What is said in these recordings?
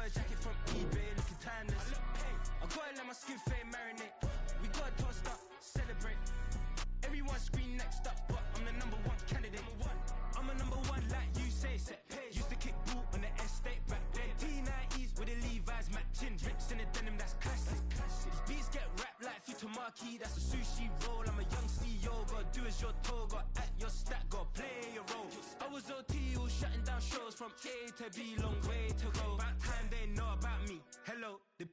fur jacket from eBay, looking timeless. I gotta let my skin fade marinate. We gotta toast up, celebrate. Everyone scream next up, but I'm the #1 candidate. I'm a #1 like you say. Used to kick boot on the estate back then. T90s with the Levi's matching. Rips in the denim, that's classic. These beats get wrapped like Futamaki, that's a sushi roll. I'm a young CEO, gotta do as you're told. Gotta act your stat, gotta play your role. I was OT, all shutting down shows from A to B, long way to go. About time they know about me. Hello, the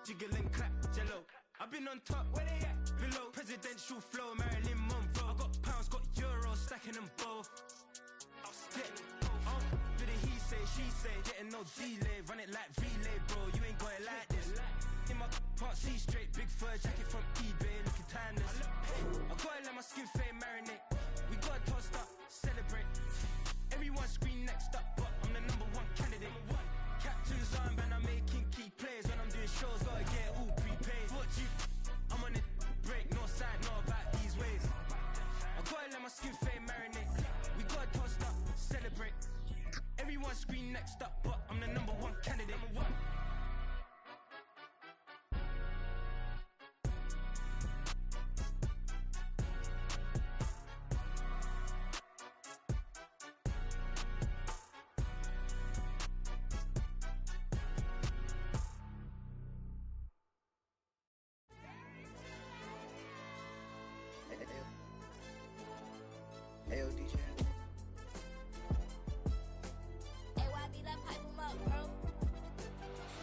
jiggle and clap, jello. I've been on top, where they at? Below, presidential flow, Marilyn Monroe. I got pounds, got euros, stacking them both. I'll stick. Do the he say, she say, getting no delay, run it like relay, bro. You ain't got it like this. In my can't see straight, big fur jacket from eBay, looking timeless. I gotta let my skin fade marinate. We gotta toast up, celebrate. Everyone scream next up, but I'm the #1 candidate. Captain's armband, I'm making key plays when I'm doing shows. Gotta get all prepaid. What you? I'm on it break, no side, know about these ways. I gotta let my skin fade marinate. We gotta toast up, celebrate. Everyone scream next up, but I'm the #1 candidate. Hey, yo, DJ. AYB, that pipe him up, bro.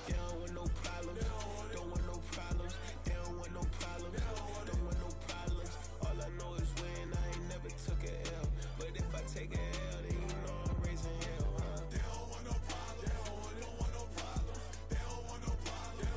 They don't want no problems. Don't want no problems. They don't want no problems. Don't want no problems. All I know is win. I ain't never took a L. But if I take a L, then you know I'm raising hell, huh? They don't want no problems. They don't want no problems. They don't want no problems. They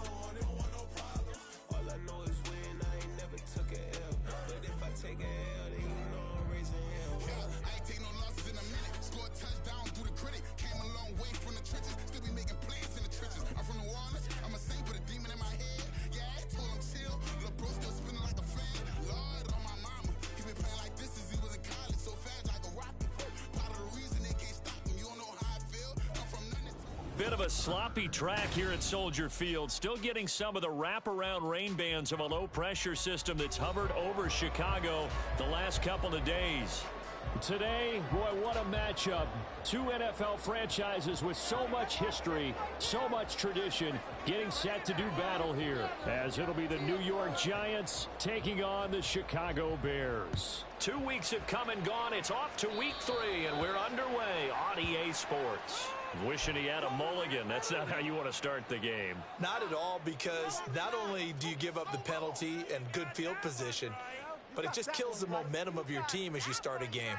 don't want no problems. All I know is win. I ain't never took a L. But if I take a L, then you know I'm raising hell. I ain't take no losses in a minute. Scored a touchdown through the critic. Came a long way from the trenches. Still be making plays in the trenches. I'm from New Orleans. I'm a saint with a demon in my head. Yeah, I told him chill. Lil' bro still spinning like a fan. Lord on my mama. He been playing like this since he was in college. So fast like a rocket. Part of the reason they can't stop him. You don't know how I feel. Come from nothing. Bit of a sloppy track here at Soldier Field. Still getting some of the wraparound rain bands of a low-pressure system that's hovered over Chicago the last couple of days. Today, boy, what a matchup. Two NFL franchises with so much history, so much tradition, getting set to do battle here, as it'll be the New York Giants taking on the Chicago Bears. 2 weeks have come and gone. It's off to week 3, and we're underway on EA Sports. Wishing he had a mulligan. That's not how you want to start the game. Not at all, because not only do you give up the penalty and good field position, but it just kills the momentum of your team as you start a game.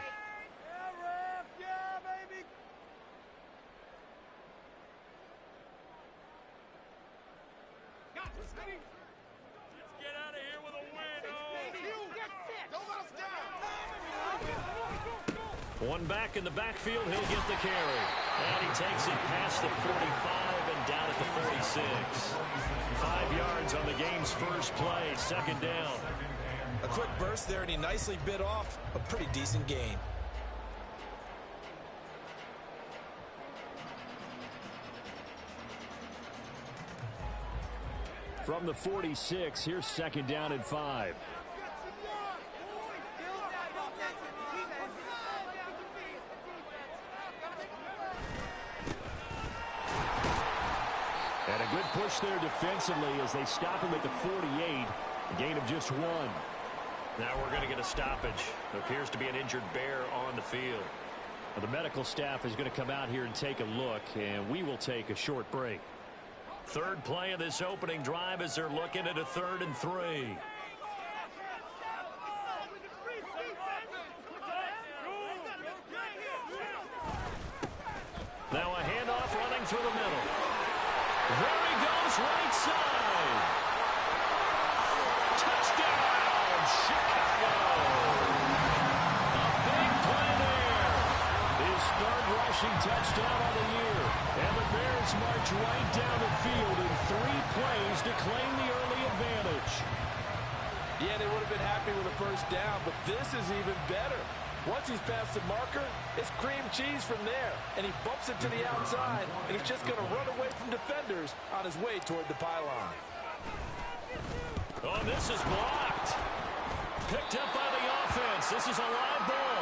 One back in the backfield, he'll get the carry. And he takes it past the 45 and down at the 46. 5 yards on the game's first play, second down. A quick burst there, and he nicely bit off a pretty decent gain. From the 46, here's second down and 5. And a good push there defensively as they stop him at the 48. A gain of just 1. Now we're going to get a stoppage. There appears to be an injured Bear on the field. Well, the medical staff is going to come out here and take a look, and we will take a short break. Third play of this opening drive as they're looking at a 3rd and 3. Now a handoff running through the middle. There he goes, right side. Touchdown, Chicago. A big play there. His 3rd rushing touchdown on the year. And the Bears march right down the field in 3 plays to claim the early advantage. Yeah, they would have been happy with a first down, but this is even better. Once he's past the marker, it's cream cheese from there. And he bumps it to the outside, and he's just going to run away from defenders on his way toward the pylon. Oh, this is blocked. Picked up by the offense. This is a live ball.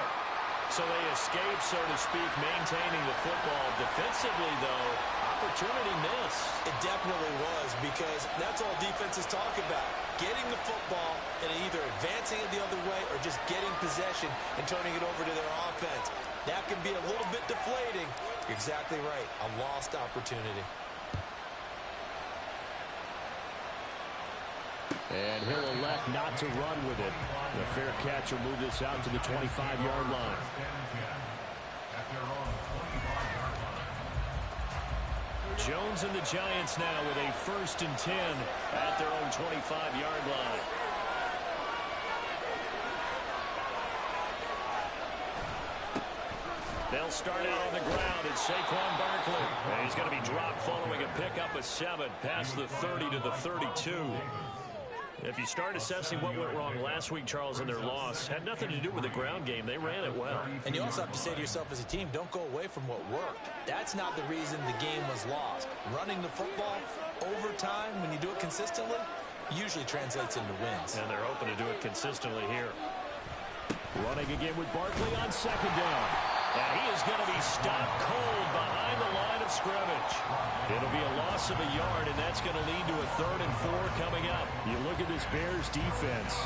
So they escape, so to speak, maintaining the football. Defensively, though, opportunity miss. It definitely was, because that's all defenses talk about. Getting the football and either advancing it the other way or just getting possession and turning it over to their offense. That can be a little bit deflating. You're exactly right. A lost opportunity. And he'll elect not to run with it. The fair catch will move this out to the 25-yard line. Jones and the Giants now with a 1st and 10 at their own 25-yard line. They'll start out on the ground. It's Saquon Barkley. And he's going to be dropped following a pickup of 7 past the 30 to the 32. If you start assessing what went wrong last week, Charles, in their loss, had nothing to do with the ground game. They ran it well. And you also have to say to yourself as a team, don't go away from what worked. That's not the reason the game was lost. Running the football over time, when you do it consistently, usually translates into wins. And they're hoping to do it consistently here. Running again with Barkley on 2nd down. And he is going to be stopped cold behind the line of scrimmage. It'll be a loss of a yard, and that's going to lead to a 3rd and 4 coming up. You look at this Bears defense.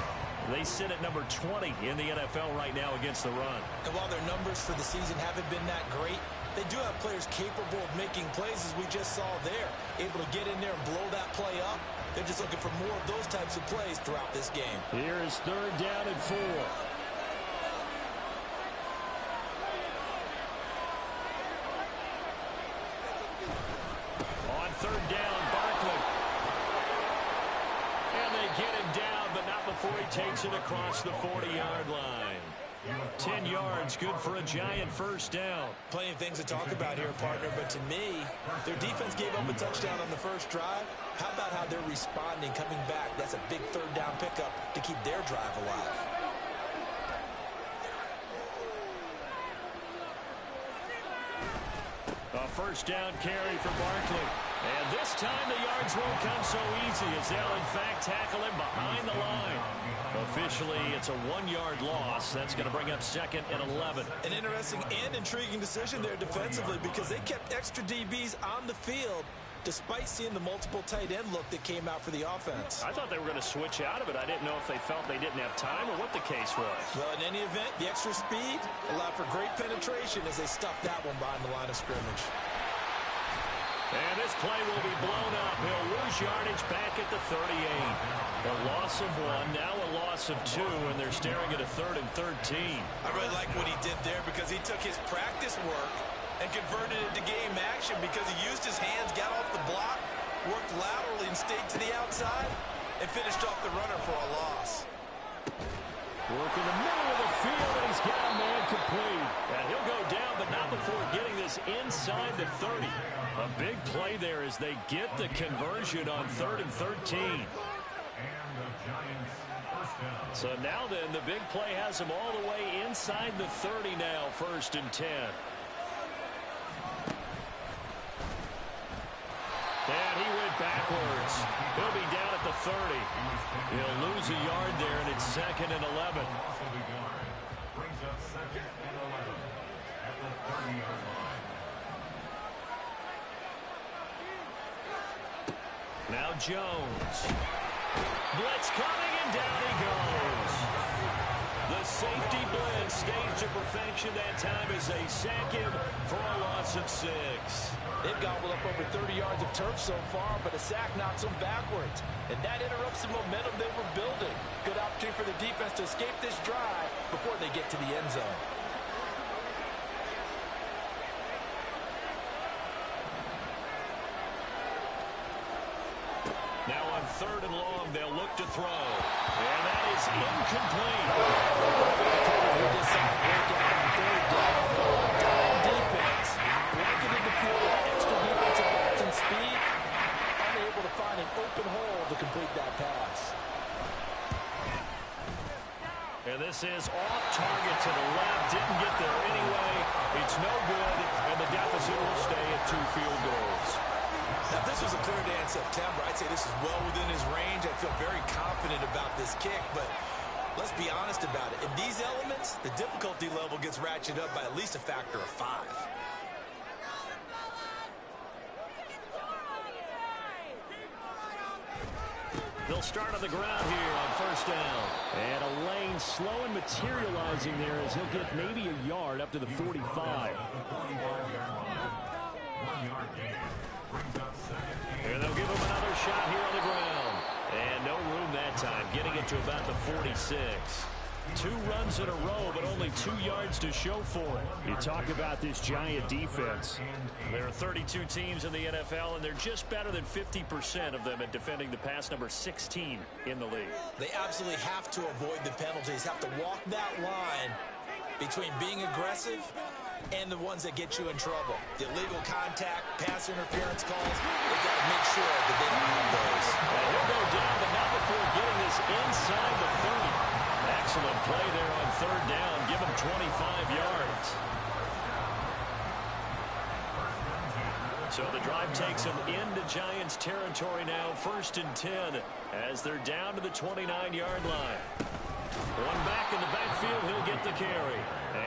They sit at number 20 in the NFL right now against the run. And while their numbers for the season haven't been that great, they do have players capable of making plays, as we just saw there. Able to get in there and blow that play up. They're just looking for more of those types of plays throughout this game. Here is 3rd down and 4. On 3rd down, Barkley. And they get him down, but not before he takes it across the 40-yard line. 10 yards, good for a Giant 1st down. Plenty of things to talk about here, partner, but to me, their defense gave up a touchdown on the first drive. How about how they're responding, coming back? That's a big 3rd down pickup to keep their drive alive. A 1st down carry for Barkley. And this time the yards won't come so easy, as they'll in fact tackle him behind the line. Officially, it's a 1-yard loss. That's going to bring up 2nd and 11. An interesting and intriguing decision there defensively, because they kept extra DBs on the field despite seeing the multiple tight end look that came out for the offense. I thought they were going to switch out of it. I didn't know if they felt they didn't have time or what the case was. Well, in any event, the extra speed allowed for great penetration as they stuffed that one behind the line of scrimmage. And this play will be blown up. He'll lose yardage back at the 38. A loss of 1, now a loss of 2, and they're staring at a 3rd and 13. I really like what he did there, because he took his practice work and converted it to game action, because he used his hands, got off the block, worked laterally and stayed to the outside, and finished off the runner for a loss. Work in the middle of the field, and he's got a man complete. And he'll go down, but not before getting this inside the 30. A big play there as they get the conversion on 3rd and 13. So now then, the big play has him all the way inside the 30 now, 1st and 10. And he went backwards. He'll be down at the 30. He'll lose a yard there, and it's 2nd and 11. Now Jones. Blitz coming, and down he goes. The safety blitz staged to perfection that time as they sack him for a loss of 6. They've gobbled up over 30 yards of turf so far, but a sack knocks them backwards. And that interrupts the momentum they were building. Good opportunity for the defense to escape this drive before they get to the end zone. Now on 3rd and long, they'll look to throw. And that is incomplete. Defense. Blanketed the field with extra defensive backs and speed. Unable to find an open hole to complete that pass. And this is off target to the left, it will stay at 2 field goals. Now, if this was a clear day in September, I'd say this is well within his range. I feel very confident about this kick, but let's be honest about it. In these elements, the difficulty level gets ratcheted up by at least a factor of 5. They'll start on the ground here on first down. And a lane slow and materializing there as he'll get maybe a yard up to the 45. And they'll give him another shot here on the ground. And no room that time, getting it to about the 46. 2 runs in a row, but only 2 yards to show for it. You talk about this Giant defense. There are 32 teams in the NFL, and they're just better than 50% of them at defending the pass, number 16 in the league. They absolutely have to avoid the penalties, have to walk that line between being aggressive and the ones that get you in trouble. The illegal contact, pass interference calls, they've got to make sure that they don't have those. And he'll go down, but not before getting this inside the 30. Excellent play there on third down. Give him 25 yards. So the drive takes them into Giants territory now, 1st and 10, as they're down to the 29-yard line. One back in the backfield, he'll get the carry.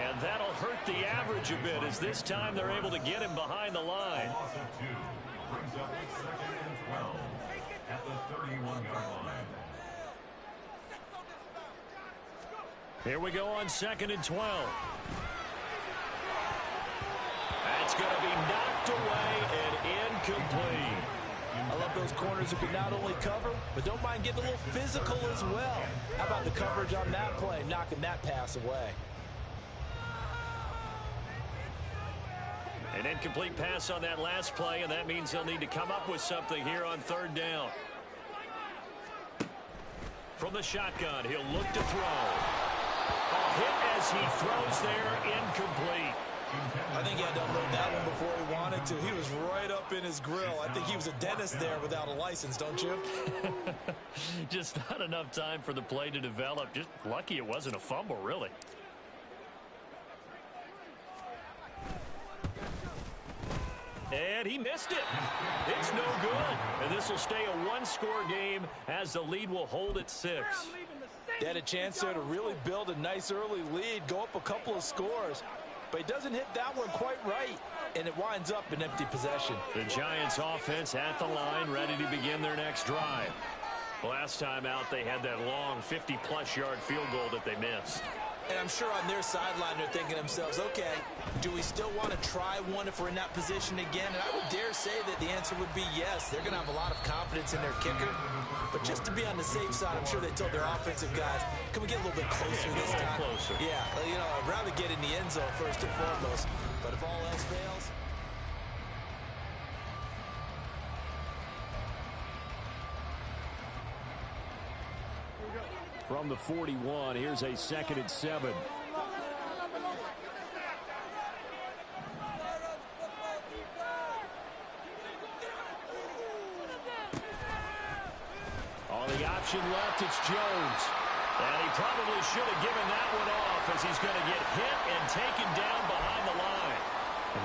And that'll hurt the average a bit, as this time they're able to get him behind the line. Brings up 2nd and 12 at the 31-yard line. Here we go on 2nd and 12. That's going to be knocked away and incomplete. I love those corners who can not only cover, but don't mind getting a little physical as well. How about the coverage on that play, knocking that pass away? An incomplete pass on that last play, and that means they'll need to come up with something here on third down. From the shotgun, he'll look to throw. A hit as he throws there, incomplete. I think he had to unload that one before he wanted to. He was right up in his grill. I think he was a dentist there without a license, don't you? Just not enough time for the play to develop. Just lucky it wasn't a fumble, really. And he missed it. It's no good. And this will stay a one-score game as the lead will hold at 6. They had a chance there to really build a nice early lead, go up a couple of scores. But he doesn't hit that one quite right, and it winds up an empty possession. The Giants offense at the line, ready to begin their next drive. Last time out, they had that long 50-plus yard field goal that they missed. And I'm sure on their sideline they're thinking to themselves, okay, do we still want to try one if we're in that position again? And I would dare say that the answer would be yes. They're going to have a lot of confidence in their kicker. But just to be on the safe side, I'm sure they told their offensive guys, can we get a little bit closer this time? Closer. Yeah, you know, I'd rather get in the end zone first and foremost. But if all else fails... From the 41, here's a 2nd and 7. On the option left, it's Jones. And he probably should have given that one off as he's going to get hit and taken down behind the line.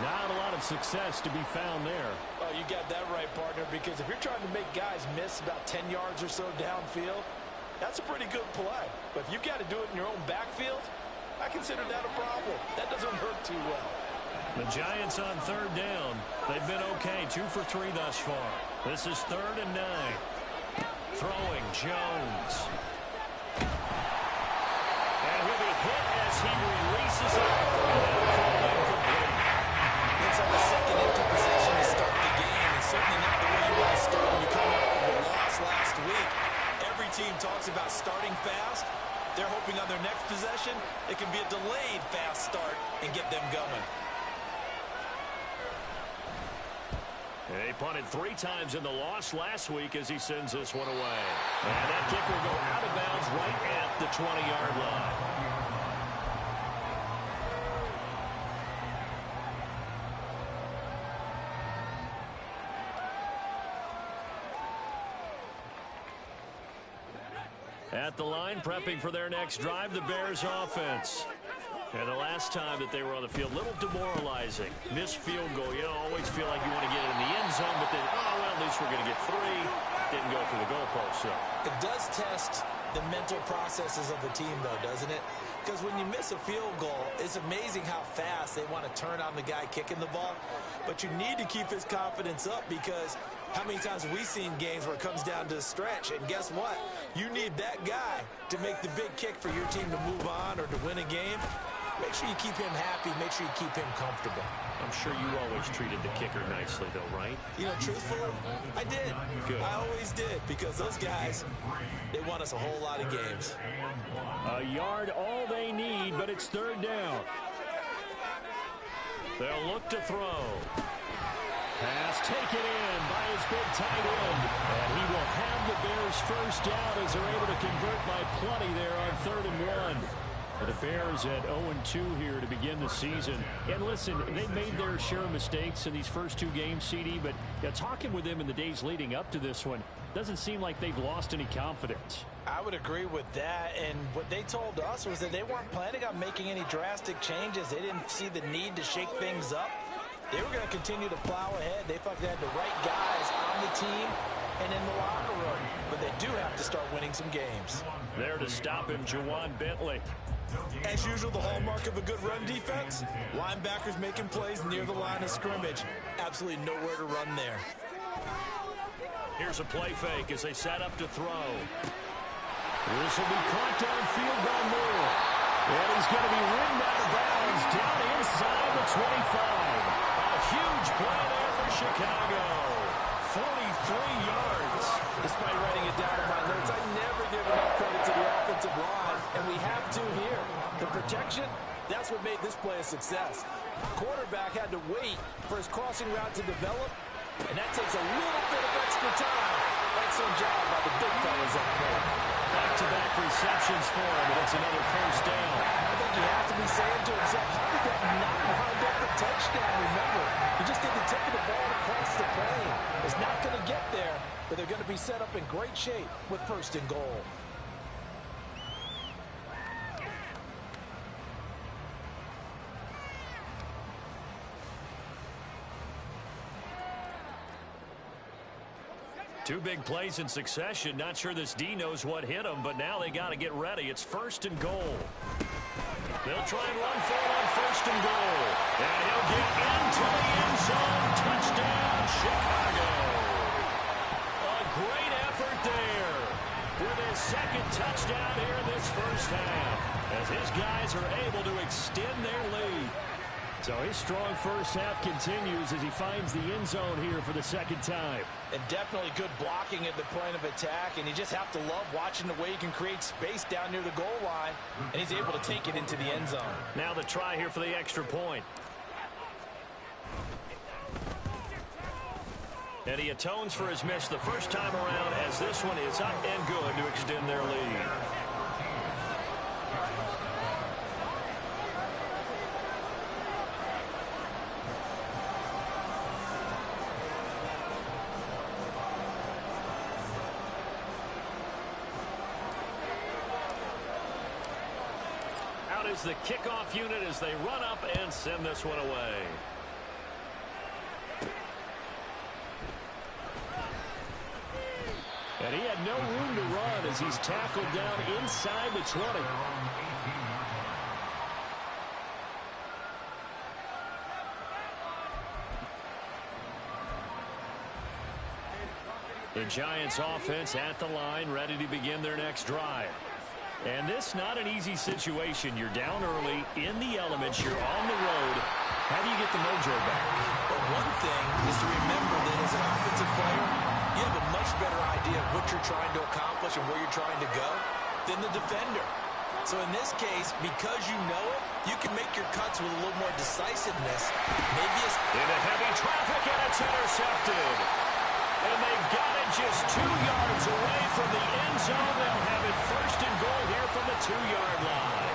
Not a lot of success to be found there. Oh, you got that right, partner, because if you're trying to make guys miss about 10 yards or so downfield, that's a pretty good play. But if you've got to do it in your own backfield, I consider that a problem. That doesn't hurt too well. The Giants on third down. They've been okay, 2 for 3 thus far. This is 3rd and 9. Throwing Jones. And he'll be hit as he releases it. Looks like a second empty possession to start the game. And certainly not the way you want to start when you come off of a loss last week. Every team talks about starting fast. They're hoping on their next possession, it can be a delayed fast start and get them going. He punted 3 times in the loss last week as he sends this one away. And that kick will go out of bounds right at the 20-yard line. At the line, prepping for their next drive, the Bears offense. And the last time that they were on the field, a little demoralizing. Missed field goal. You always feel like you want to get it in the end zone, but then, oh, well, at least we're going to get 3. Didn't go for the goalpost, so. It does test the mental processes of the team, though, doesn't it? Because when you miss a field goal, it's amazing how fast they want to turn on the guy kicking the ball. But you need to keep his confidence up, because how many times have we seen games where it comes down to a stretch? And guess what? You need that guy to make the big kick for your team to move on or to win a game. Make sure you keep him happy. Make sure you keep him comfortable. I'm sure you always treated the kicker nicely, though, right? You know, truthfully, I did. Good. I always did, because those guys, they won us a whole lot of games. A yard, all they need, but it's 3rd down. They'll look to throw. Pass taken in by his big tight end. And he will have the Bears first down as they're able to convert by plenty there on 3rd and 1. The Bears at 0-2 here to begin the season. And listen, they've made their share of mistakes in these first 2 games, CD, but talking with them in the days leading up to this one, doesn't seem like they've lost any confidence. I would agree with that, and what they told us was that they weren't planning on making any drastic changes. They didn't see the need to shake things up. They were going to continue to plow ahead. They thought they had the right guys on the team and in the locker room, but they do have to start winning some games. There to stop him, Juwan Bentley. As usual, the hallmark of a good run defense, linebackers making plays near the line of scrimmage. Absolutely nowhere to run there. Here's a play fake as they set up to throw. This will be caught downfield by Moore. And he's going to be ridden out of bounds down inside the 25. A huge play there for Chicago. 43 yards. Despite writing it down in my notes, I never give enough credit to the offensive line, and we have to here. The protection, that's what made this play a success. Quarterback had to wait for his crossing route to develop, and that takes a little bit of extra time. Excellent job by the big fellas up front. Back-to-back receptions for him, and it's another first down. I think you have to be saying to himself, how did that not wind up a touchdown? Remember, he just did the tip of the ball across the plane. It's not going to get there, but they're going to be set up in great shape with 1st and goal. Two big plays in succession. Not sure this D knows what hit him, but now they got to get ready. It's 1st and goal. They'll try and run for it on 1st and goal. And he'll get into the end zone. Touchdown, Chicago. A great effort there with his 2nd touchdown here in this first half, as his guys are able to extend their lead. So his strong first half continues as he finds the end zone here for the 2nd time. And definitely good blocking at the point of attack, and you just have to love watching the way he can create space down near the goal line, and he's able to take it into the end zone. Now the try here for the extra point. And he atones for his miss the first time around, as this one is up and good to extend their lead. Out is the kickoff unit as they run up and send this one away. And he had no room to run as he's tackled down inside the 20. The Giants offense at the line, ready to begin their next drive. And this not an easy situation. You're down early, in the elements, you're on the road. How do you get the mojo back? But one thing is to remember that as an offensive player, you have a much better idea of what you're trying to accomplish and where you're trying to go than the defender. So in this case, because you know it, you can make your cuts with a little more decisiveness. Maybe it's into heavy traffic, and it's intercepted. And they've got it just 2 yards away from the end zone. They'll have it 1st and goal here from the 2-yard line.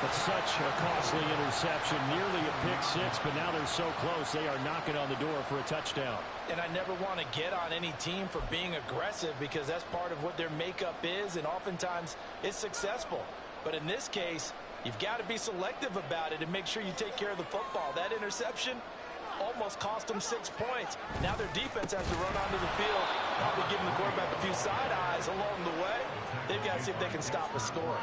But such a costly interception, nearly a pick six, but now they're so close they are knocking on the door for a touchdown. And I never want to get on any team for being aggressive, because that's part of what their makeup is, and oftentimes it's successful. But in this case, You've got to be selective about it and make sure you take care of the football. That interception almost cost them 6 points. Now their defense has to run onto the field, probably giving the quarterback a few side eyes along the way. They've got to see if they can stop a score.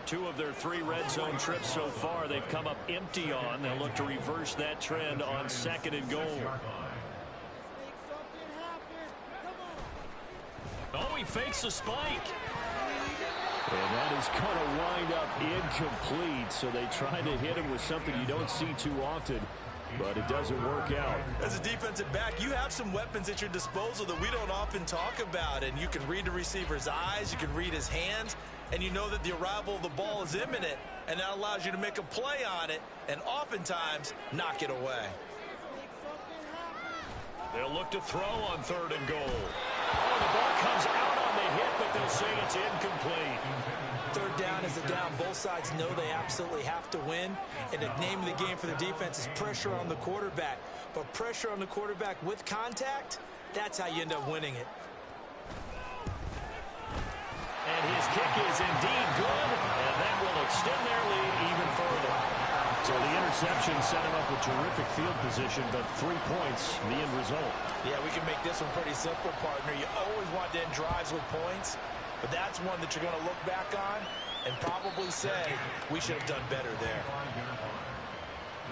2 of their 3 red zone trips so far they've come up empty on. They'll look to reverse that trend on 2nd and goal. Oh, he fakes the spike. And that is going to wind up incomplete. So they try to hit him with something you don't see too often, but it doesn't work out. As a defensive back, you have some weapons at your disposal that we don't often talk about. And you can read the receiver's eyes, you can read his hands, and you know that the arrival of the ball is imminent, and that allows you to make a play on it and oftentimes knock it away. They'll look to throw on 3rd and goal. Oh, the ball comes out on the hit, but they'll say it's incomplete. 3rd down is a down. Both sides know they absolutely have to win, and the name of the game for the defense is pressure on the quarterback. But pressure on the quarterback with contact, that's how you end up winning it. And his kick is indeed good, and that will extend their lead even further. So the interception set him up with terrific field position, but 3 points, the end result. Yeah, we can make this one pretty simple, partner. You always want to end drives with points, but that's one that you're going to look back on and probably say, we should have done better there.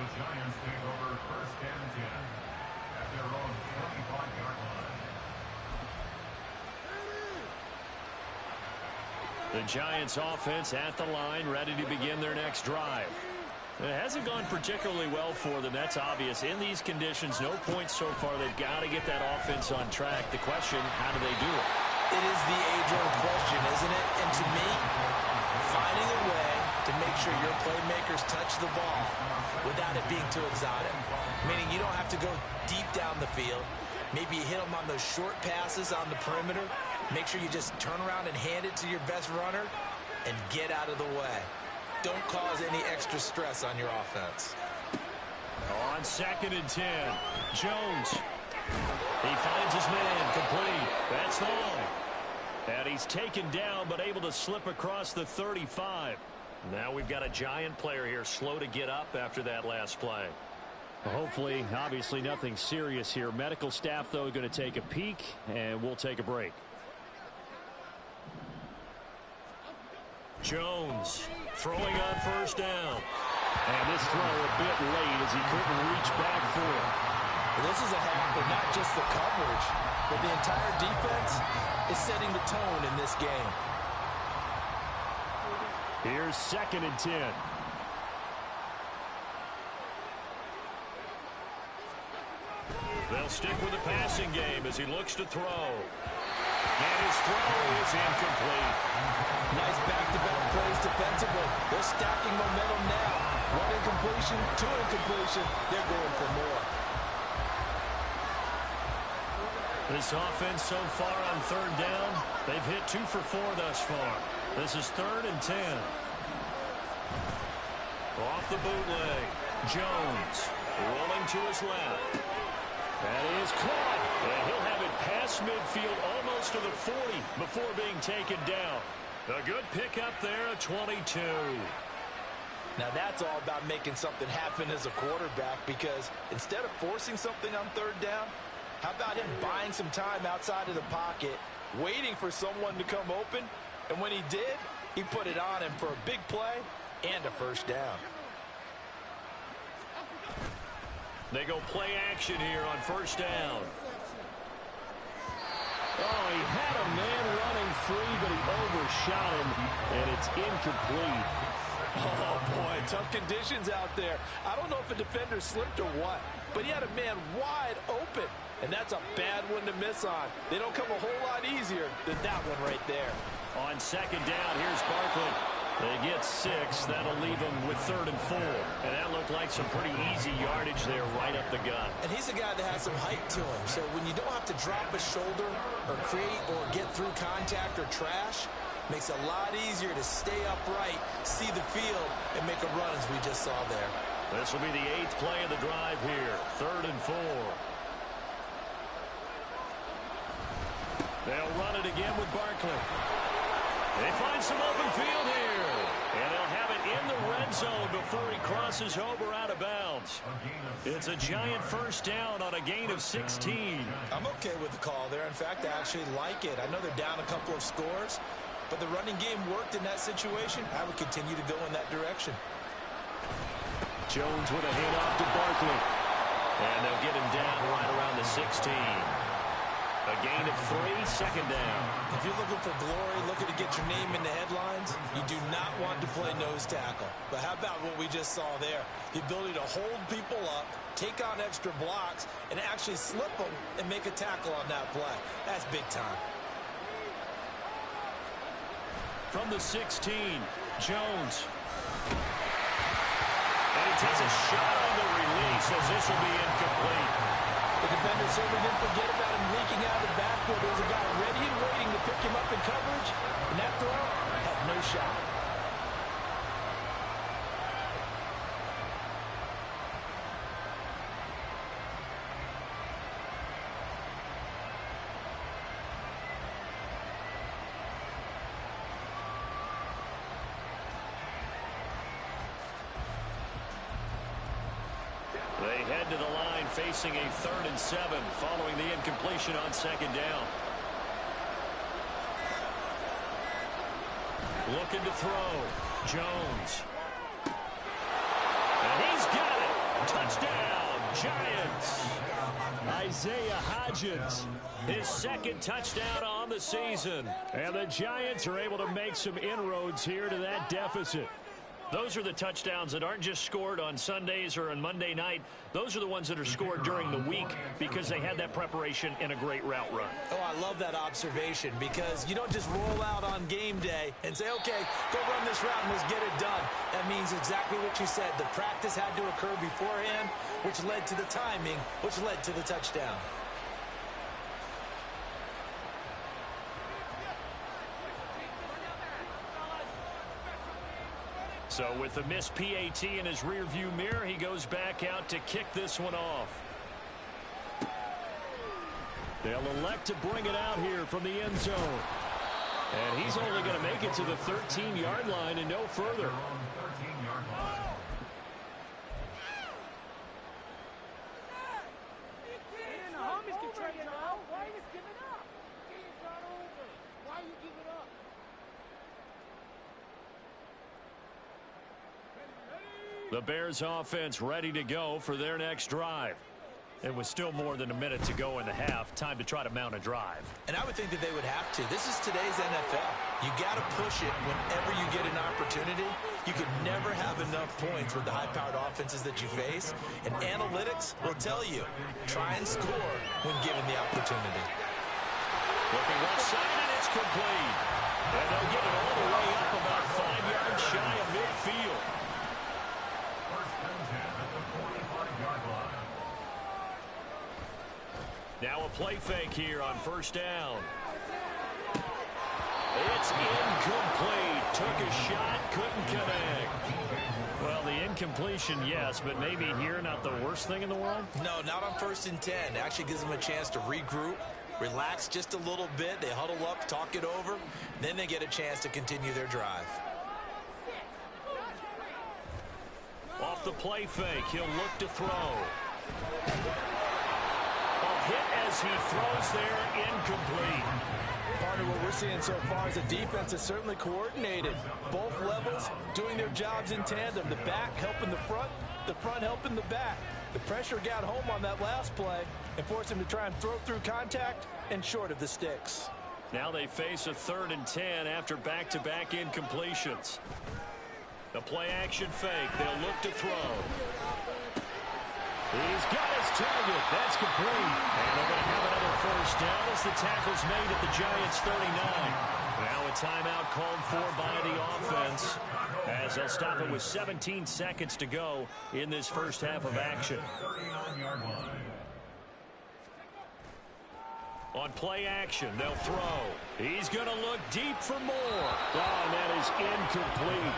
The Giants take over 1st and 10 at their own 25-yard line. The Giants offense at the line, ready to begin their next drive. It hasn't gone particularly well for them. That's obvious. In these conditions, no points so far. They've got to get that offense on track. The question, how do they do it? It is the age-old question, isn't it? And to me, finding a way to make sure your playmakers touch the ball without it being too exotic. Meaning you don't have to go deep down the field. Maybe you hit them on those short passes on the perimeter. Make sure you just turn around and hand it to your best runner and get out of the way. Don't cause any extra stress on your offense. On 2nd and 10, Jones. He finds his man, complete. That's long. And he's taken down, but able to slip across the 35. Now we've got a Giant player here, slow to get up after that last play. Hopefully, obviously nothing serious here. Medical staff, though, going to take a peek, and we'll take a break. Jones throwing on 1st down. And this throw a bit late as he couldn't reach back for it. Well, this is a half of not just the coverage, but the entire defense is setting the tone in this game. Here's 2nd and 10. They'll stick with the passing game as he looks to throw. And his throw is incomplete. Nice back-to-back plays defensively. They're stacking momentum now. 1 incompletion, 2 incompletion. They're going for more. This offense so far on 3rd down, they've hit 2 for 4 thus far. This is 3rd and 10. Off the bootleg, Jones rolling to his left. That is caught, and he'll have it past midfield almost to the 40 before being taken down. A good pickup there, a 22. Now that's all about making something happen as a quarterback, because instead of forcing something on 3rd down, how about him buying some time outside of the pocket, waiting for someone to come open, and when he did, he put it on him for a big play and a 1st down. They go play action here on 1st down. Oh, he had a man running free, but he overshot him, and it's incomplete. Oh, boy, tough conditions out there. I don't know if a defender slipped or what, but he had a man wide open, and that's a bad one to miss on. They don't come a whole lot easier than that one right there. On 2nd down, here's Barkley. They get 6. That'll leave them with 3rd and 4. And that looked like some pretty easy yardage there right up the gut. And he's a guy that has some height to him. So when you don't have to drop a shoulder or create or get through contact or trash, makes it a lot easier to stay upright, see the field, and make a run as we just saw there. This will be the 8th play of the drive here. 3rd and 4. They'll run it again with Barkley. They find some open field here. And they'll have it in the red zone before he crosses over out of bounds. It's a Giant first down on a gain of 16. I'm okay with the call there. In fact, I actually like it. I know they're down a couple of scores, but the running game worked in that situation. I would continue to go in that direction. Jones with a handoff to Barkley. And they'll get him down right around the 16. A gain of 3, second down. If you're looking for glory, looking to get your name in the headlines, you do not want to play nose tackle. But how about what we just saw there? The ability to hold people up, take on extra blocks, and actually slip them and make a tackle on that play. That's big time. From the 16, Jones. And he takes a shot on the release as this will be incomplete. The defender certainly didn't forget about him leaking out of the backfield. There was a guy ready and waiting to pick him up in coverage, and that throw had no shot. They head to the line facing a 3rd and 7 following the incompletion on second down. Looking to throw. Jones. And he's got it. Touchdown, Giants. Isaiah Hodgins, his 2nd touchdown on the season. And the Giants are able to make some inroads here to that deficit. Those are the touchdowns that aren't just scored on Sundays or on Monday night. Those are the ones that are scored during the week because they had that preparation and a great route run. Oh, I love that observation because you don't just roll out on game day and say, okay, go run this route and let's get it done. That means exactly what you said. The practice had to occur beforehand, which led to the timing, which led to the touchdown. So with the missed PAT in his rearview mirror, he goes back out to kick this one off. They'll elect to bring it out here from the end zone. And he's only going to make it to the 13-yard line and no further. The Bears offense ready to go for their next drive. It was still more than a minute to go in the half. Time to try to mount a drive. And I would think that they would have to. This is today's NFL. You got to push it whenever you get an opportunity. You can never have enough points with the high-powered offenses that you face. And analytics will tell you, try and score when given the opportunity. Looking left side, and it's complete. And they'll get it all the way up about 5 yards shy of midfield. Now a play fake here on first down. It's incomplete. Took a shot, couldn't connect. Well, the incompletion, yes, but maybe here not the worst thing in the world? No, not on 1st and 10. It actually gives them a chance to regroup, relax just a little bit. They huddle up, talk it over. Then they get a chance to continue their drive. Off the play fake, he'll look to throw. Hit as he throws there, incomplete. Part of what we're seeing so far is the defense is certainly coordinated. Both levels doing their jobs in tandem. The back helping the front helping the back. The pressure got home on that last play and forced him to try and throw through contact and short of the sticks. Now they face a 3rd and 10 after back-to-back incompletions. The play action fake, they'll look to throw. He's got his target. That's complete. And they're going to have another first down as the tackle's made at the Giants' 39. Now a timeout called for by the offense as they'll stop it with 17 seconds to go in this first half of action. On play action, they'll throw. He's going to look deep for more. Oh, and that is incomplete.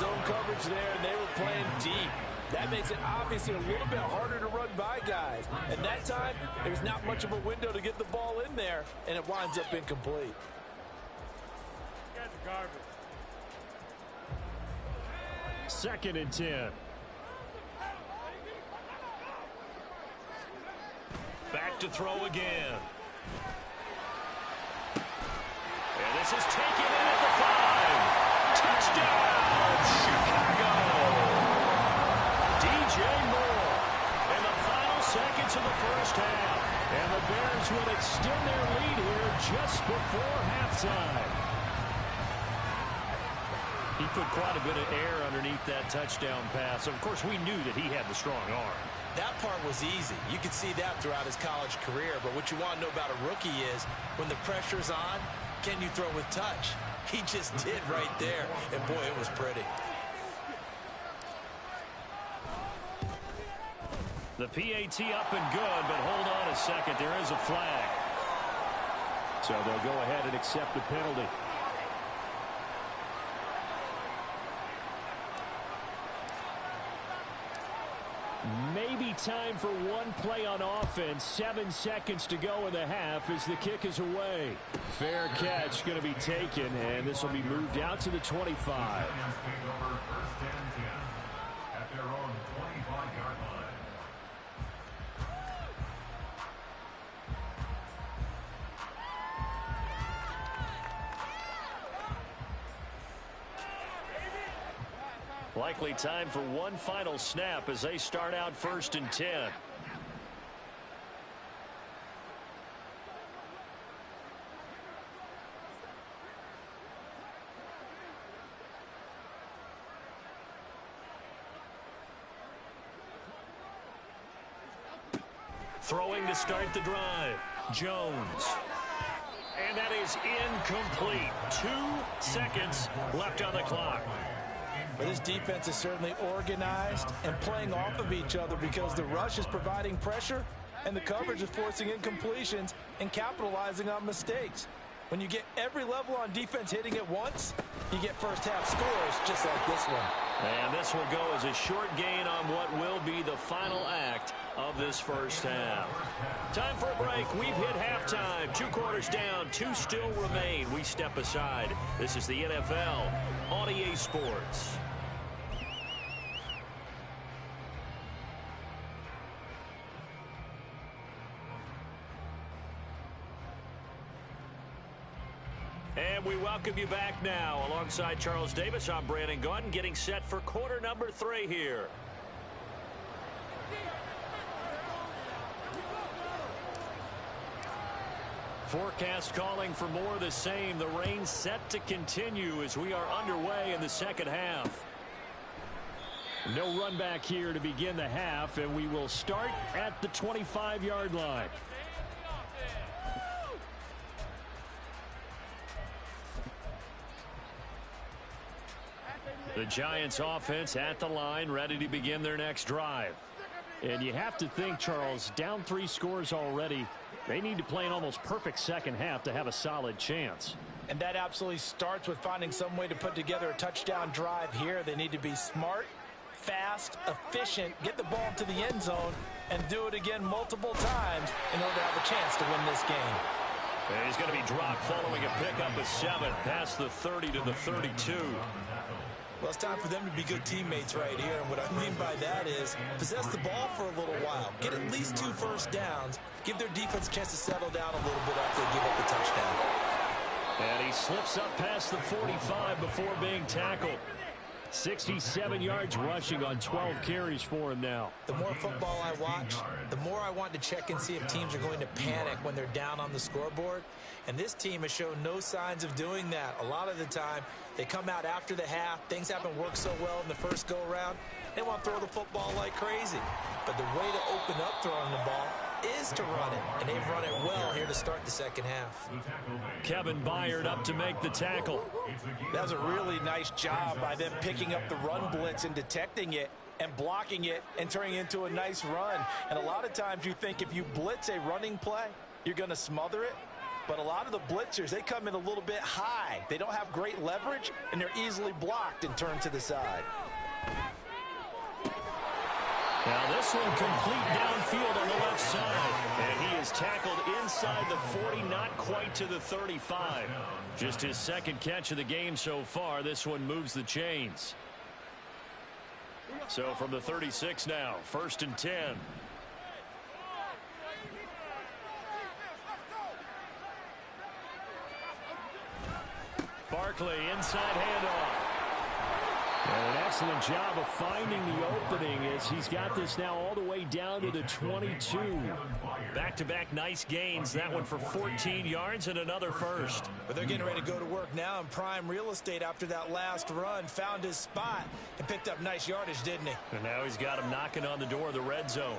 Zone coverage there, and they were playing deep. That makes it obviously a little bit harder to run by guys. At that time, there's not much of a window to get the ball in there, and it winds up incomplete. Second and 10. Back to throw again. And this is taken in at the 5. Touchdown, Chicago. DJ Moore in the final seconds of the first half. And the Bears will extend their lead here just before halftime. He put quite a bit of air underneath that touchdown pass. Of course, we knew that he had the strong arm. That part was easy. You could see that throughout his college career. But what you want to know about a rookie is when the pressure's on, can you throw with touch? He just did right there. And, boy, it was pretty. The PAT up and good, but hold on a second. There is a flag. So they'll go ahead and accept the penalty. Maybe time for one play on offense. 7 seconds to go in the half as the kick is away. Fair catch going to be taken, and this will be moved out to the 25. At their own 25-yard line. Likely time for one final snap as they start out 1st and 10. Throwing to start the drive, Jones. And that is incomplete. 2 seconds left on the clock. But this defense is certainly organized and playing off of each other because the rush is providing pressure and the coverage is forcing incompletions and capitalizing on mistakes. When you get every level on defense hitting at once, you get first half scores just like this one. And this will go as a short gain on what will be the final act of this first half. Time for a break. We've hit halftime. 2 quarters down. 2 still remain. We step aside. This is the NFL on EA Sports. And we welcome you back now. Alongside Charles Davis, I'm Brandon Gaudin, getting set for quarter number 3 here. Forecast calling for more of the same. The rain set to continue as we are underway in the second half. No run back here to begin the half, and we will start at the 25-yard line. The Giants offense at the line, ready to begin their next drive. And you have to think, Charles, down 3 scores already. They need to play an almost perfect second half to have a solid chance. And that absolutely starts with finding some way to put together a touchdown drive here. They need to be smart, fast, efficient, get the ball to the end zone, and do it again multiple times in order to have a chance to win this game. And he's going to be dropped following a pickup of 7 past the 30 to the 32. Well, it's time for them to be good teammates right here. And what I mean by that is possess the ball for a little while. Get at least 2 first downs. Give their defense a chance to settle down a little bit after they give up the touchdown. And he slips up past the 45 before being tackled. 67 yards rushing on 12 carries for him now. The more football I watch, the more I want to check and see if teams are going to panic when they're down on the scoreboard. And this team has shown no signs of doing that. A lot of the time, they come out after the half. Things haven't worked so well in the first go-around. They want to throw the football like crazy. But the way to open up throwing the ball is to run it. And they've run it well here to start the second half. Kevin Byard up to make the tackle. That was a really nice job by them picking up the run blitz and detecting it and blocking it and turning it into a nice run. And a lot of times you think if you blitz a running play, you're going to smother it. But a lot of the blitzers, they come in a little bit high. They don't have great leverage, and they're easily blocked and turned to the side. Now this one complete downfield on the left side. And he is tackled inside inside the 40, not quite to the 35. Just his second catch of the game so far. This one moves the chains. So from the 36 now, 1st and 10. Barkley, inside handoff. And an excellent job of finding the opening as he's got this now all the way down to the 22. Back-to-back nice gains. That one for 14 yards and another first. But they're getting ready to go to work now in prime real estate after that last run. Found his spot and picked up nice yardage, didn't he? And now he's got him knocking on the door of the red zone.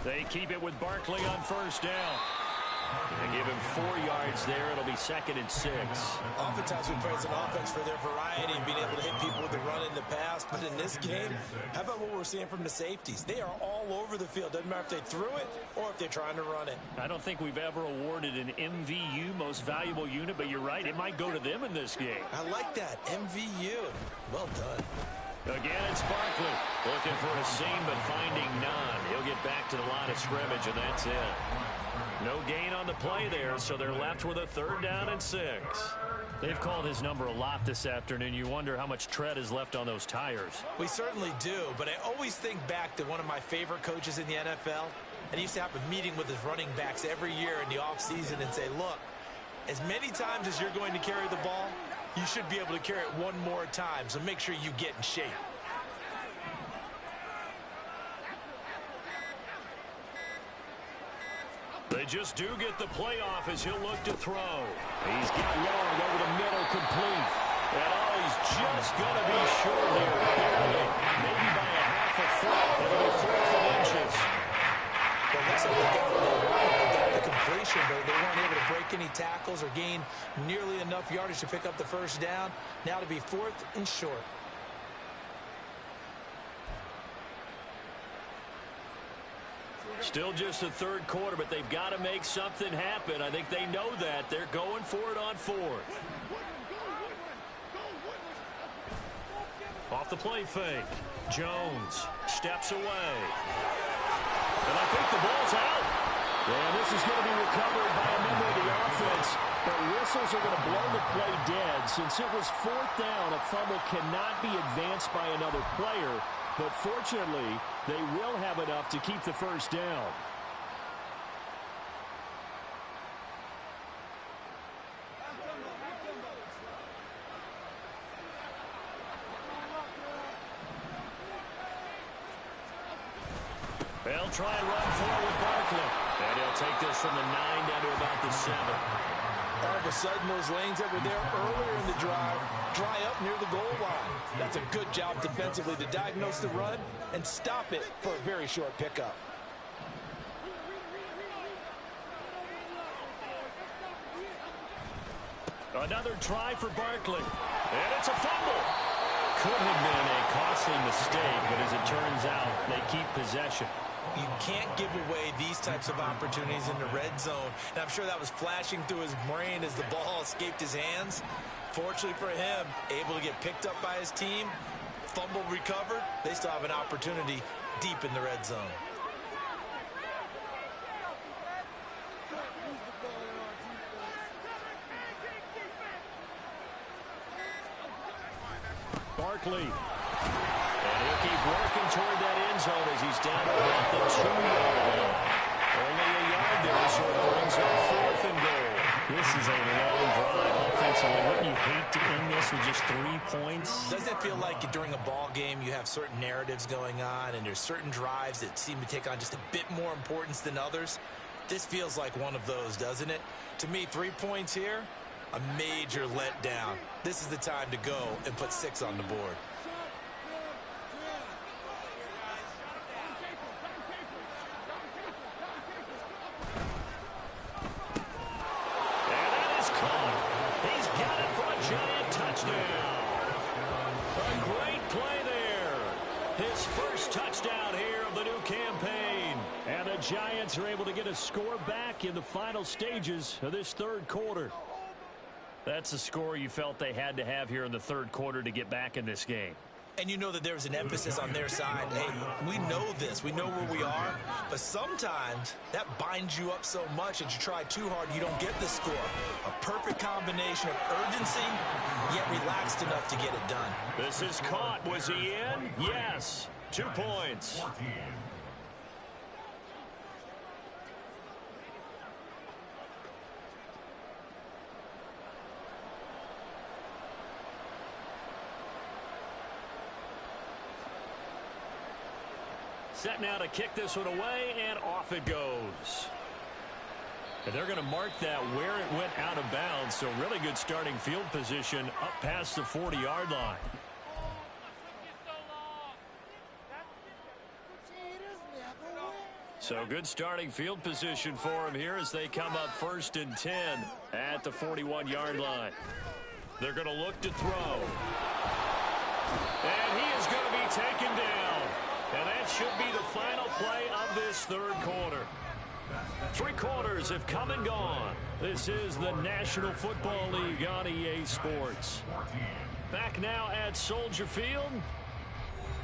They keep it with Barkley on 1st down. They give him 4 yards there. It'll be 2nd and 6. Oftentimes we praise an offense for their variety and being able to hit people with the run in the pass. But in this game, how about what we're seeing from the safeties? They are all over the field. Doesn't matter if they threw it or if they're trying to run it. I don't think we've ever awarded an MVU, most valuable unit, but you're right. It might go to them in this game. I like that. MVU. Well done. Again, it's Barkley. Looking for a seam, but finding none. He'll get back to the line of scrimmage, and that's it. No gain on the play there, so they're left with a 3rd down and 6. They've called his number a lot this afternoon. You wonder how much tread is left on those tires. We certainly do, but I always think back to one of my favorite coaches in the NFL, and he used to have a meeting with his running backs every year in the offseason and say, look, as many times as you're going to carry the ball, you should be able to carry it one more time, so make sure you get in shape. They just do get the playoff as he'll look to throw. He's got long over the middle, complete. And he's just going to be short here, barely. Maybe by a half a foot. It'll be 4th and inches. Well, looks like they got what they wanted. They got the completion, but they weren't able to break any tackles or gain nearly enough yardage to pick up the 1st down. Now to be 4th and short. Still just the 3rd quarter, but they've got to make something happen. I think they know that. They're going for it on 4th. Off the play fake. Jones steps away. And I think the ball's out. And this is going to be recovered by a member of the offense. But whistles are going to blow the play dead. Since it was 4th down, a fumble cannot be advanced by another player. But fortunately, they will have enough to keep the 1st down. They'll try and run forward Barkley. And he'll take this from the 9 down to about the 7. All of a sudden, those lanes that were there earlier in the drive dry up near the goal line. That's a good job defensively to diagnose the run and stop it for a very short pickup. Another try for Barkley. And it's a fumble. Could have been a costly mistake, but as it turns out, they keep possession. You can't give away these types of opportunities in the red zone. And I'm sure that was flashing through his brain as the ball escaped his hands. Fortunately for him, able to get picked up by his team, fumble recovered. They still have an opportunity deep in the red zone. Barkley. And he'll keep working toward that end zone as he's down at the 2-yard line. Only a yard there, so it brings up 4th and goal. This is a long drive offensively. Wouldn't you hate to end this with just 3 points? Doesn't it feel like during a ball game you have certain narratives going on and there's certain drives that seem to take on just a bit more importance than others? This feels like one of those, doesn't it? To me, 3 points here, a major letdown. This is the time to go and put 6 on the board. Giants are able to get a score back in the final stages of this 3rd quarter. That's the score you felt they had to have here in the 3rd quarter to get back in this game. And you know that there's an emphasis on their side. Hey, we know this. We know where we are. But sometimes that binds you up so much that you try too hard, you don't get the score. A perfect combination of urgency, yet relaxed enough to get it done. This is caught. Was he in? Yes. 2 points. 14. Set now to kick this one away, and off it goes. And they're going to mark that where it went out of bounds, so really good starting field position up past the 40-yard line. So good starting field position for him here as they come up 1st and 10 at the 41-yard line. They're going to look to throw. And he is going to be taken down. And that should be the final play of this 3rd quarter. 3 quarters have come and gone. This is the National Football League on EA Sports. Back now at Soldier Field.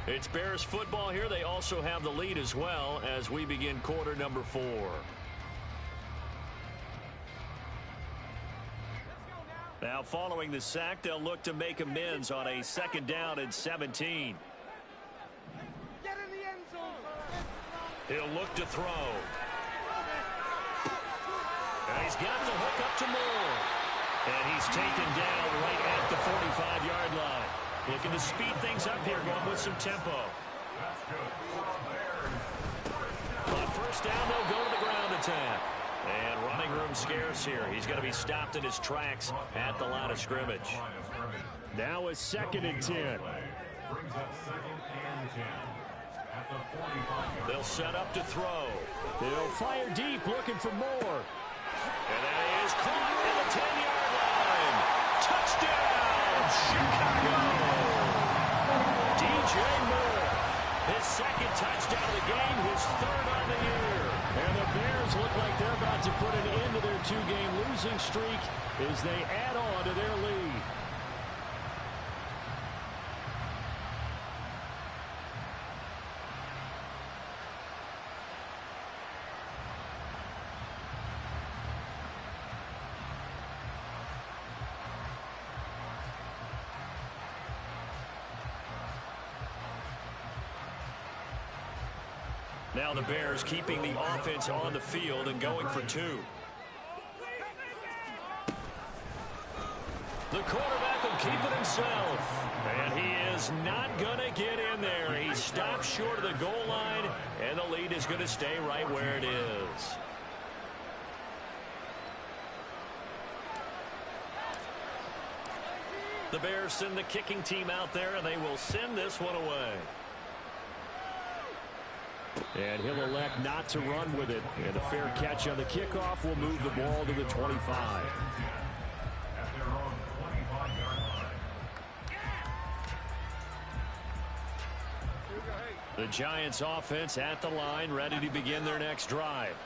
It's Bears football here. They also have the lead as well as we begin quarter number 4. Now following the sack, they'll look to make amends on a 2nd down and 17. He'll look to throw. And he's got the hook up to Moore. And he's taken down right at the 45-yard line. Looking to speed things up here, going with some tempo. On 1st down, they'll go to the ground attack. And running room scarce here. He's going to be stopped in his tracks at the line of scrimmage. Now a 2nd and 10. Brings up 2nd and 10. They'll set up to throw. They'll fire deep, looking for more. And that is caught at the 10-yard line. Touchdown, Chicago! DJ Moore, his 2nd touchdown of the game, his 3rd on the year. And the Bears look like they're about to put an end to their 2-game losing streak as they add on to their lead. Now the Bears keeping the offense on the field and going for 2. The quarterback will keep it himself. And he is not going to get in there. He stops short of the goal line, and the lead is going to stay right where it is. The Bears send the kicking team out there, and they will send this one away. And he'll elect not to run with it. And a fair catch on the kickoff will move the ball to the 25. At their own 25-yard line. The Giants offense at the line, ready to begin their next drive.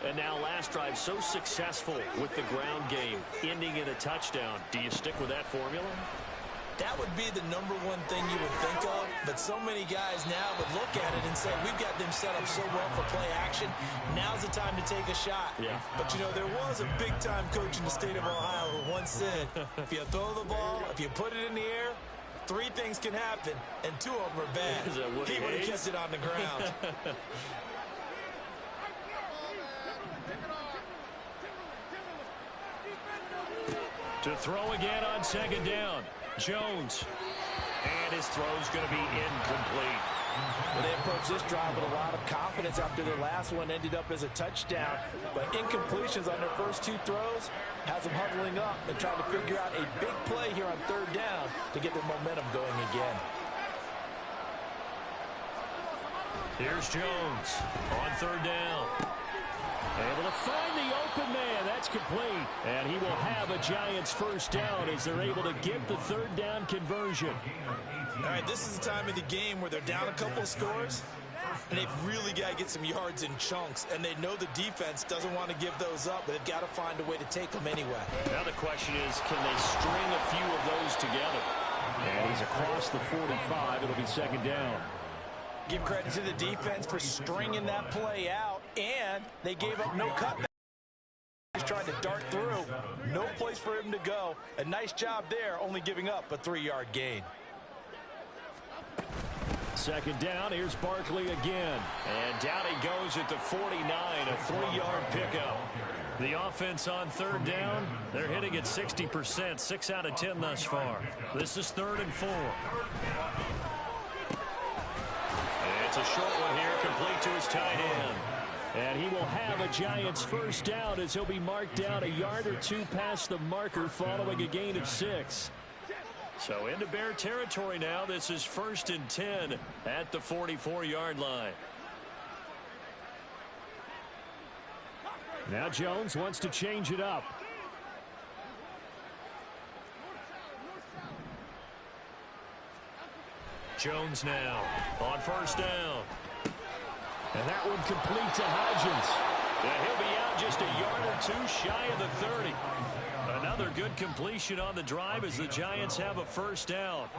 And now last drive so successful with the ground game, ending in a touchdown. Do you stick with that formula? That would be the #1 thing you would think of, but so many guys now would look at it and say, we've got them set up so well for play action. Now's the time to take a shot. Yeah. But, you know, there was a big-time coach in the state of Ohio who once said, if you throw the ball, if you put it in the air, 3 things can happen, and 2 of them are bad. He would have kept it on the ground. To throw again on 2nd down. Jones. And his throw's going to be incomplete. Well, they approached this drive with a lot of confidence after their last one ended up as a touchdown. But incompletions on their first 2 throws has them huddling up and trying to figure out a big play here on 3rd down to get their momentum going again. Here's Jones on 3rd down. Able to find the open man. That's complete. And he will have a Giants 1st down as they're able to get the 3rd down conversion. All right, this is the time of the game where they're down a couple of scores, and they've really got to get some yards in chunks. And they know the defense doesn't want to give those up, but they've got to find a way to take them anyway. Now the question is, can they string a few of those together? And he's across the 45. It'll be second down. Give credit to the defense for stringing that play out, and they gave up no cutback. He's trying to dart through. No place for him to go. A nice job there, only giving up a 3-yard gain. Second down, here's Barkley again. And down he goes at the 49, a 3-yard pickup. The offense on third down, they're hitting at 60%, 6 out of 10 thus far. This is 3rd and 4. It's a short one here, complete to his tight end. And he will have a Giants first down as he'll be marked down a yard or two past the marker following a gain of 6. So into Bear territory now. This is 1st and 10 at the 44-yard line. Now Jones wants to change it up. Jones now on first down. And that one complete to Hodgins. And he'll be out just a yard or two shy of the 30. Another good completion on the drive as the Giants have a first down.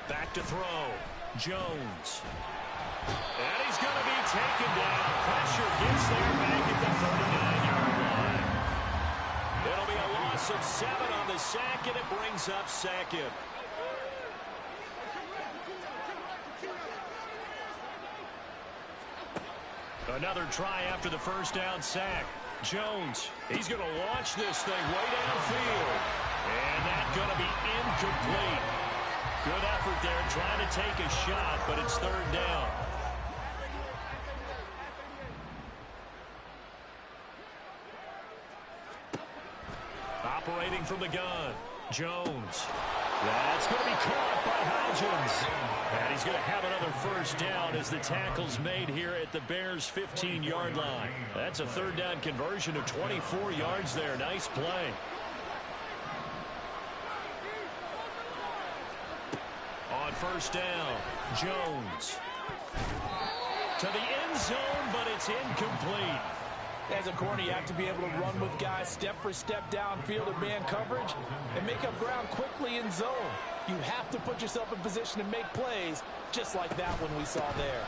Back to throw. Jones. And he's going to be taken down. Pressure gets there back at the 39-yard line. It'll be a loss of 7 on the sack, and it brings up 2nd. Another try after the first down sack. Jones, he's going to launch this thing way downfield. And that's going to be incomplete. Good effort there trying to take a shot, but it's 3rd down. Operating from the gun, Jones. That's going to be caught by Hodgins. And he's going to have another first down as the tackle's made here at the Bears' 15-yard line. That's a 3rd down conversion of 24 yards there. Nice play. On first down, Jones. To the end zone, but it's incomplete. As a corner, you have to be able to run with guys step for step downfield in man coverage and make up ground quickly in zone. You have to put yourself in position to make plays, just like that one we saw there.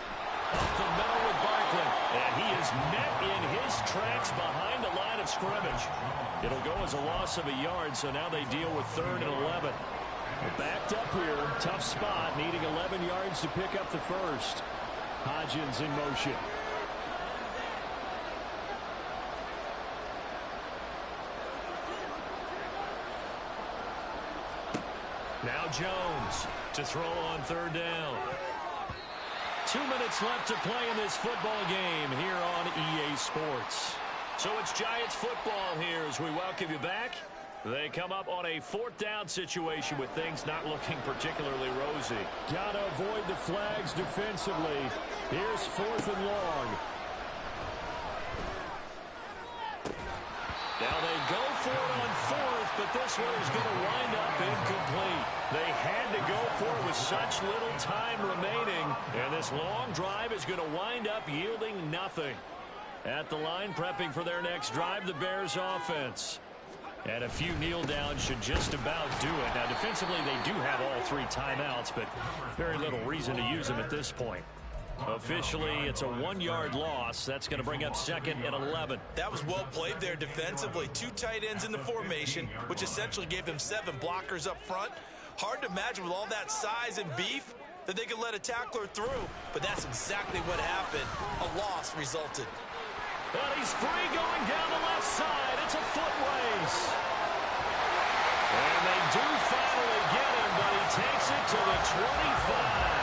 Up the middle with Barkley, and he is met in his tracks behind the line of scrimmage. It'll go as a loss of a yard, so now they deal with 3rd and 11. Backed up here, tough spot, needing 11 yards to pick up the first. Hodgins in motion. Now Jones to throw on 3rd down. 2 minutes left to play in this football game here on EA Sports. So it's Giants football here as we welcome you back. They come up on a 4th down situation with things not looking particularly rosy. Got to avoid the flags defensively. Here's 4th and long. Now they go for it on 4th, but this one is going to wind up incomplete. They had to go for it with such little time remaining, and this long drive is going to wind up yielding nothing. At the line, prepping for their next drive, the Bears offense. And a few kneel downs should just about do it. Now, defensively, they do have all 3 timeouts, but very little reason to use them at this point. Officially, it's a 1-yard loss. That's going to bring up 2nd and 11. That was well played there defensively. 2 tight ends in the formation, which essentially gave them 7 blockers up front. Hard to imagine with all that size and beef that they could let a tackler through, but that's exactly what happened. A loss resulted. But he's free going down the left side. It's a foot race. And they do finally get him, but he takes it to the 25.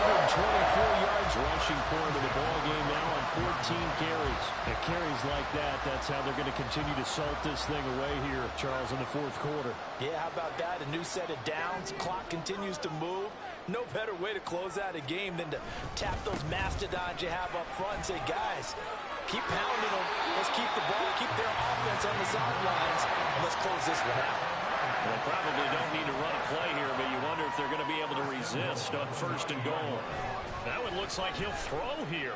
124 yards rushing for him in the ball game now on 14 carries. And carries like that, that's how they're going to continue to salt this thing away here, Charles, in the 4th quarter. Yeah, how about that? A new set of downs. Clock continues to move. No better way to close out a game than to tap those mastodons you have up front and say, guys, keep pounding them. Let's keep the ball, keep their offense on the sidelines, and let's close this one out. They probably don't need to run a play here, but you wonder if they're going to be able to resist on 1st and goal. That one looks like he'll throw here.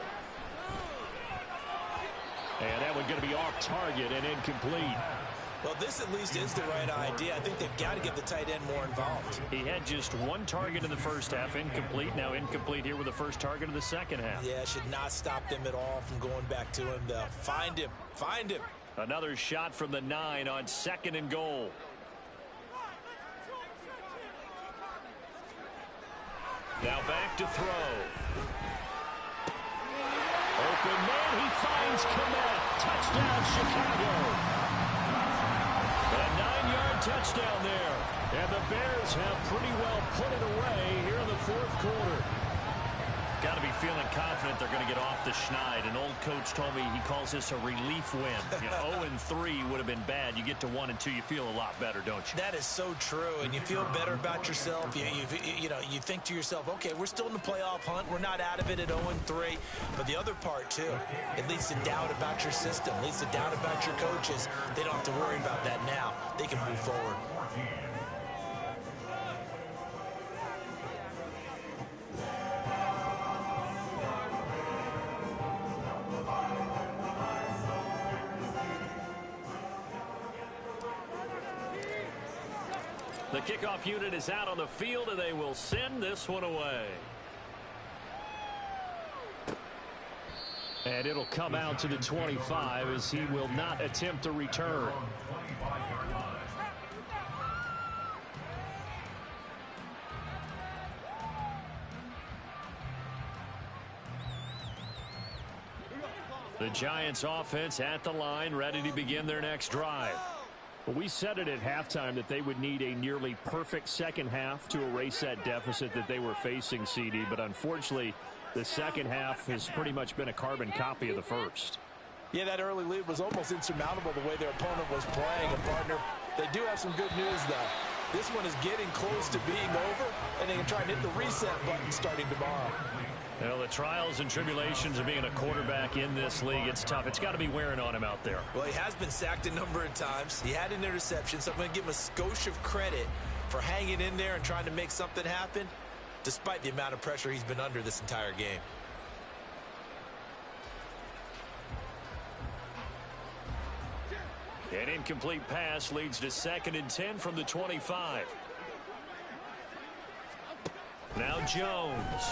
And that one going to be off target and incomplete. Well, this at least is the right idea. I think they've got to get the tight end more involved. He had just one target in the first half, incomplete. Now incomplete here with the first target of the second half. Yeah, should not stop them at all from going back to him, though. Find him. Find him. Another shot from the 9 on 2nd and goal. Now back to throw. Open man, he finds Komet. Touchdown, Chicago. A 9-yard touchdown there. And the Bears have pretty well put it away here in the 4th quarter. Got to be feeling confident they're going to get off the schneid. An old coach told me he calls this a relief win. 0-3 would have been bad. You get to 1-2, you feel a lot better, don't you? That is so true, and you feel better about yourself. You think to yourself, okay, we're still in the playoff hunt. We're not out of it at 0-3. But the other part, too, it leads to doubt about your system, leads to doubt about your coaches. They don't have to worry about that now. They can move forward. The kickoff unit is out on the field, and they will send this one away. And it'll come out to the 25 as he will not attempt a return. The Giants offense at the line, ready to begin their next drive. Well, we said it at halftime that they would need a nearly perfect second half to erase that deficit that they were facing, CD. But unfortunately, the second half has pretty much been a carbon copy of the first. Yeah, that early lead was almost insurmountable the way their opponent was playing. And, partner, they do have some good news, though. This one is getting close to being over, and they can try and hit the reset button starting tomorrow. Well, the trials and tribulations of being a quarterback in this league, it's tough. It's got to be wearing on him out there. Well, he has been sacked a number of times. He had an interception, so I'm going to give him a skosh of credit for hanging in there and trying to make something happen, despite the amount of pressure he's been under this entire game. An incomplete pass leads to 2nd and 10 from the 25. Now Jones.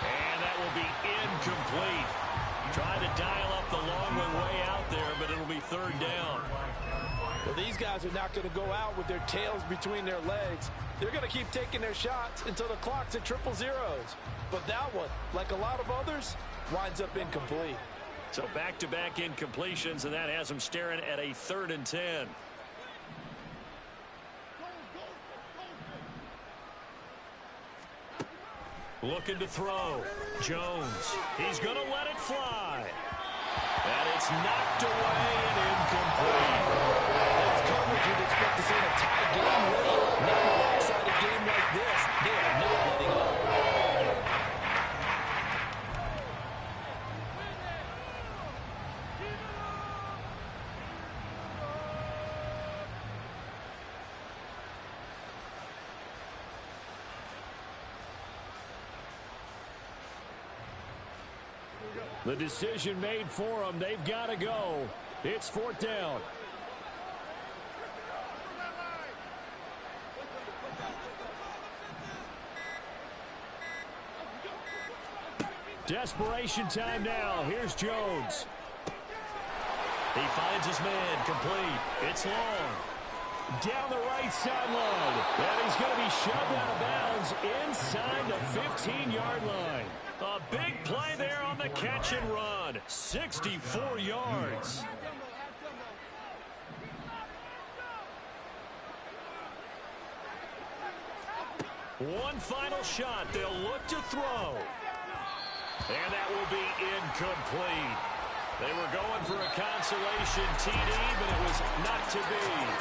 And that will be incomplete. Trying to dial up the long one way out there, but it'll be 3rd down. Well, these guys are not going to go out with their tails between their legs. They're going to keep taking their shots until the clock's at 000. But that one, like a lot of others, winds up incomplete. So back-to-back incompletions, and that has them staring at a 3rd and 10. Looking to throw. Jones. He's going to let it fly. And it's knocked away and incomplete. That's coverage you'd expect to see in a tie game late. Not in a lopsided game like this. They are not letting up. The decision made for them. They've got to go. It's 4th down. Desperation time now. Here's Jones. He finds his man. Complete. It's long. Down the right sideline. And he's going to be shoved out of bounds inside the 15-yard line. A big play there on the catch and run. 64 yards. One final shot. They'll look to throw. And that will be incomplete. They were going for a consolation TD, but it was not to be.